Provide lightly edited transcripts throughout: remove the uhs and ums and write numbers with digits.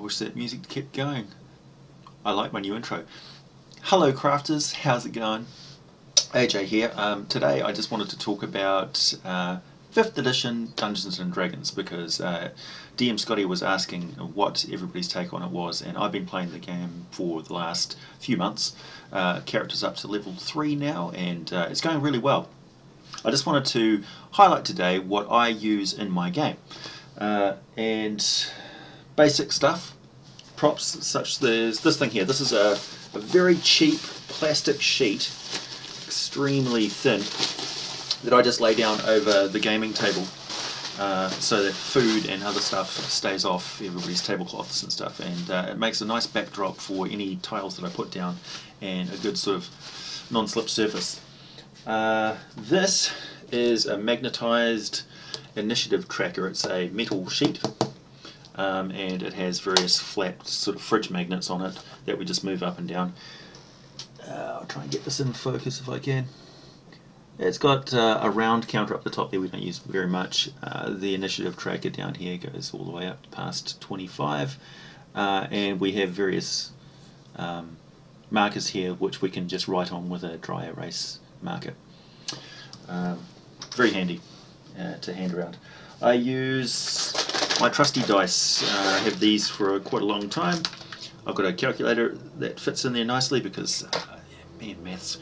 wish that music kept going. I like my new intro. Hello crafters, how's it going? AJ here. Today I just wanted to talk about 5th edition Dungeons and Dragons because DM Scotty was asking what everybody's take on it was, and I've been playing the game for the last few months. Character's up to level 3 now, and it's going really well. I just wanted to highlight today what I use in my game. And basic stuff, props such as this thing here. This is a very cheap plastic sheet, extremely thin, that I just lay down over the gaming table so that food and other stuff stays off everybody's tablecloths and stuff, and it makes a nice backdrop for any tiles that I put down and a good sort of non-slip surface. This is a magnetized initiative tracker. It's a metal sheet, and it has various flat sort of fridge magnets on it that we just move up and down. I'll try and get this in focus if I can. It's got a round counter up the top there we don't use very much. The initiative tracker down here goes all the way up past 25, and we have various markers here which we can just write on with a dry erase marker. Very handy to hand around. I use my trusty dice. I have these for quite a long time. I've got a calculator that fits in there nicely because, man, maths.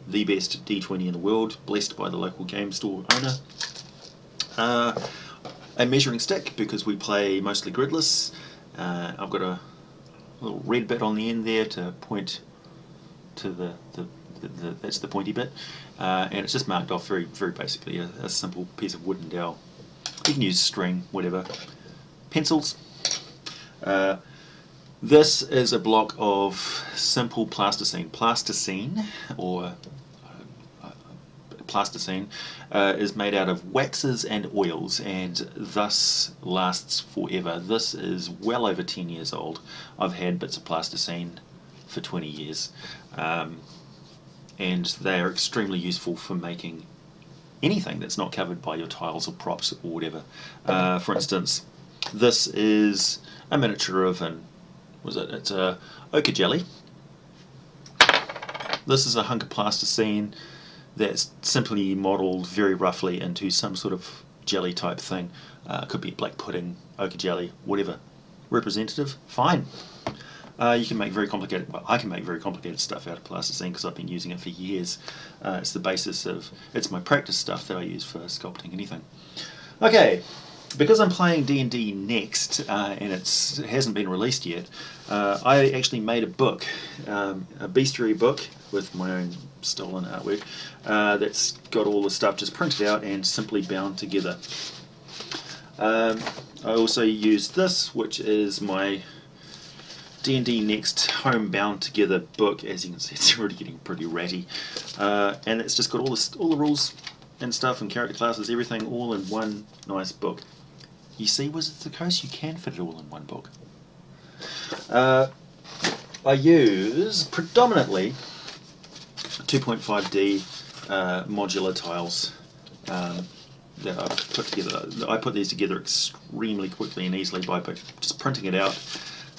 The best D20 in the world, blessed by the local game store owner. A measuring stick because we play mostly gridless. I've got a little red bit on the end there to point to that's the pointy bit, and it's just marked off very basically a simple piece of wooden dowel. You can use string, whatever. Pencils. This is a block of simple plasticine. Plasticine, or plasticine, is made out of waxes and oils and thus lasts forever. This is well over 10 years old. I've had bits of plasticine for 20 years. And they are extremely useful for making anything that's not covered by your tiles or props or whatever. For instance, this is a miniature of it's a ochre jelly. This is a hunk of plasticine that's simply modelled very roughly into some sort of jelly type thing. Could be black pudding, ochre jelly, whatever. Representative, fine. You can make very complicated, well, I can make very complicated stuff out of plasticine because I've been using it for years. It's the basis of, it's my practice stuff that I use for sculpting anything. Okay, because I'm playing D&D next, and it hasn't been released yet, I actually made a book, a bestiary book with my own stolen artwork, that's got all the stuff just printed out and simply bound together. I also used this, which is my D&D Next home bound together book. As you can see, it's already getting pretty ratty, and it's just got all the rules and stuff and character classes, everything all in one nice book. You see, Wizards of the Coast, you can fit it all in one book. I use predominantly 2.5D modular tiles that I've put together. I put these together extremely quickly and easily by just printing it out.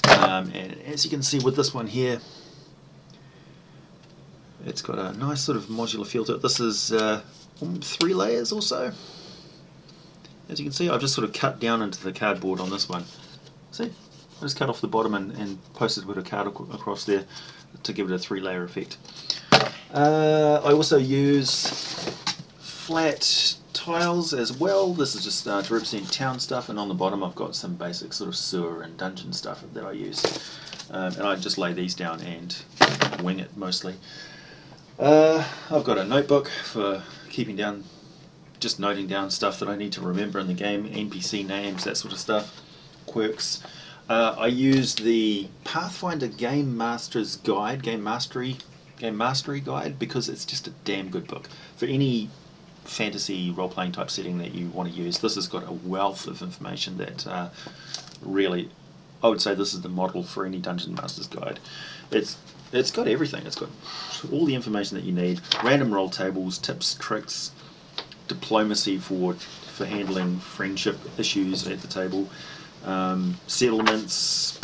And as you can see with this one here, it's got a nice sort of modular feel to it. This is 3 layers or so. As you can see, I've just sort of cut down into the cardboard on this one. See? I just cut off the bottom and posted with a card across there to give it a 3-layer effect. I also use flat tiles as well. This is just to represent town stuff, and on the bottom I've got some basic sort of sewer and dungeon stuff that I use, and I just lay these down and wing it mostly. I've got a notebook for keeping down, just noting down stuff that I need to remember in the game, NPC names, that sort of stuff, quirks. I use the Pathfinder Game Master's Guide, Game Mastery Guide, because it's just a damn good book for any fantasy role-playing type setting that you want to use. This has got a wealth of information that really, I would say this is the model for any Dungeon Master's Guide. It's got everything. It's got all the information that you need, random roll tables, tips, tricks, diplomacy for handling friendship issues at the table, Settlements,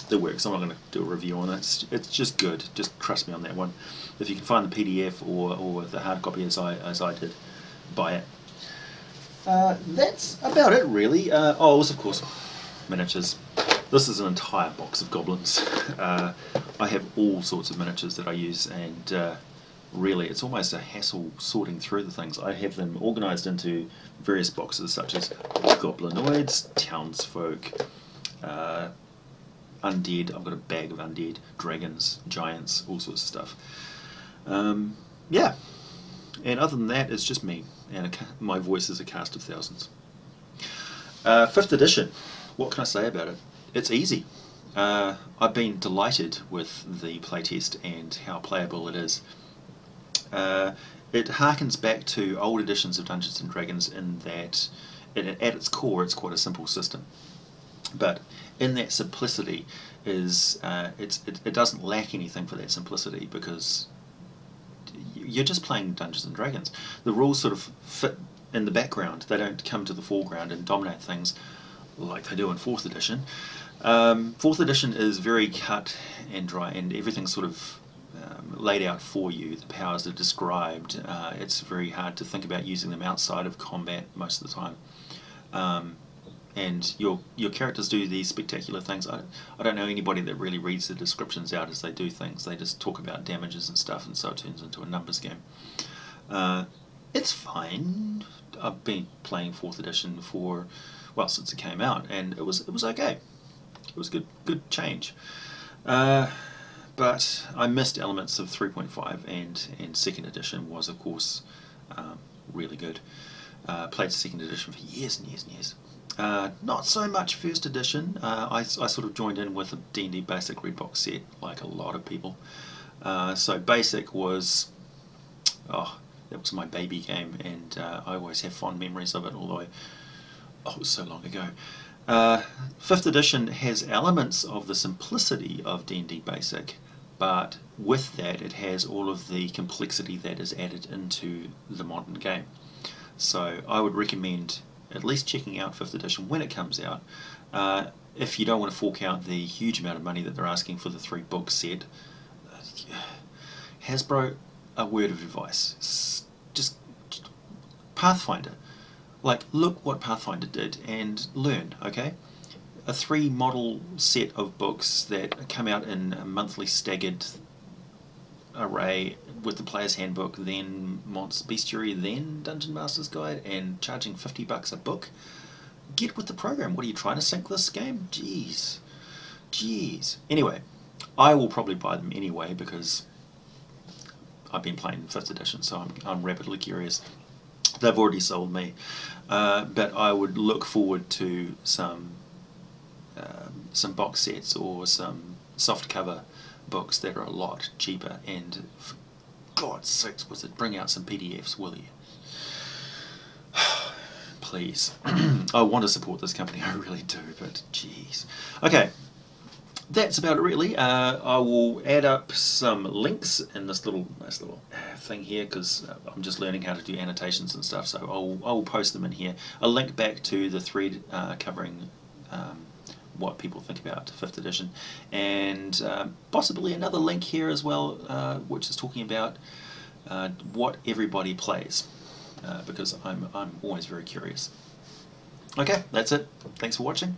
the works. I'm not going to do a review on it. It's just good. Just trust me on that one. If you can find the PDF or the hard copy as I did, buy it. That's about it really. Oh, also, of course, miniatures. This is an entire box of goblins. I have all sorts of miniatures that I use, and really it's almost a hassle sorting through the things. I have them organised into various boxes such as goblinoids, townsfolk, undead. I've got a bag of undead, dragons, giants, all sorts of stuff. Yeah, and other than that, it's just me, and my voice is a cast of thousands. 5th edition, what can I say about it? It's easy. I've been delighted with the playtest and how playable it is. It harkens back to old editions of Dungeons and Dragons in that at its core it's quite a simple system. But in that simplicity it doesn't lack anything for that simplicity, because you're just playing Dungeons and Dragons. The rules sort of fit in the background. They don't come to the foreground and dominate things like they do in 4th edition. 4th edition is very cut and dry, and everything's sort of laid out for you. The powers are described. It's very hard to think about using them outside of combat most of the time. And your characters do these spectacular things. I don't know anybody that really reads the descriptions out as they do things. They just talk about damages and stuff, and so it turns into a numbers game. It's fine. I've been playing 4th edition for, well, since it came out, and it was okay. It was good change. But I missed elements of 3.5, and 2nd edition was, of course, really good. Played 2nd edition for years and years and years. Not so much 1st edition. I sort of joined in with a D&D Basic Red Box set, like a lot of people. So Basic was, that was my baby game, and I always have fond memories of it, although it was so long ago. 5th edition has elements of the simplicity of D&D Basic, but with that it has all of the complexity that is added into the modern game. So I would recommend at least checking out 5th edition when it comes out. If you don't want to fork out the huge amount of money that they're asking for the 3-book set, Hasbro, a word of advice, just Pathfinder. Like, look what Pathfinder did and learn, okay? A 3-model set of books that come out in a monthly staggered array with the player's handbook, then Monster Bestiary, then Dungeon Master's Guide, and charging $50 a book. Get with the program. What are you trying to sink this game? Jeez. Anyway, I will probably buy them anyway because I've been playing 5th edition, so I'm rapidly curious. They've already sold me, but I would look forward to some box sets or some softcover books that are a lot cheaper, and for God's sakes, bring out some PDFs, will you? Please. I want to support this company, I really do, but jeez. Okay, that's about it really. I will add up some links in this little thing here, because I'm just learning how to do annotations and stuff, so I'll post them in here. A link back to the thread covering what people think about 5th edition, and possibly another link here as well, which is talking about what everybody plays, because I'm always very curious. Okay, that's it. Thanks for watching.